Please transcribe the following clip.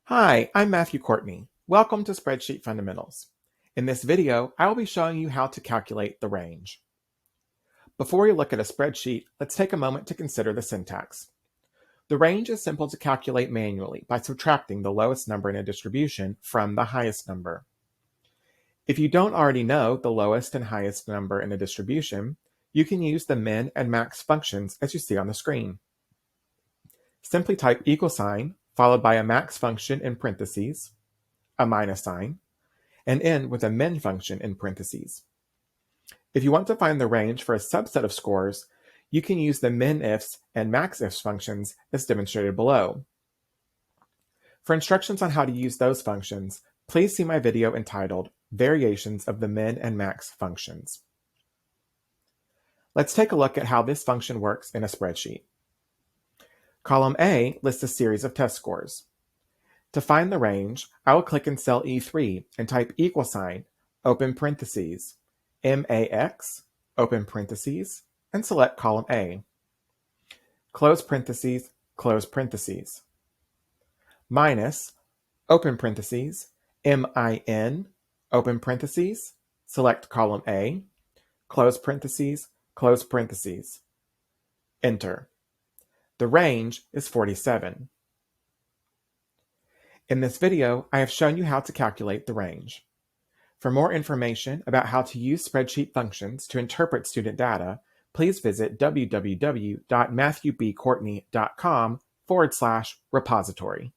Hi, I'm Matthew Courtney. Welcome to Spreadsheet Fundamentals. In this video, I will be showing you how to calculate the range. Before we look at a spreadsheet, let's take a moment to consider the syntax. The range is simple to calculate manually by subtracting the lowest number in a distribution from the highest number. If you don't already know the lowest and highest number in a distribution, you can use the min and max functions as you see on the screen. Simply type equal sign followed by a max function in parentheses, a minus sign, and end with a min function in parentheses. If you want to find the range for a subset of scores, you can use the min-ifs and max-ifs functions as demonstrated below. For instructions on how to use those functions, please see my video entitled Variations of the Min and Max Functions. Let's take a look at how this function works in a spreadsheet. Column A lists a series of test scores. To find the range, I will click in cell E3 and type equal sign, open parentheses, MAX, open parentheses, and select column A. Close parentheses, minus, open parentheses, MIN, open parentheses, select column A, close parentheses, enter. The range is 47. In this video, I have shown you how to calculate the range. For more information about how to use spreadsheet functions to interpret student data, please visit www.matthewbcourtney.com/repository.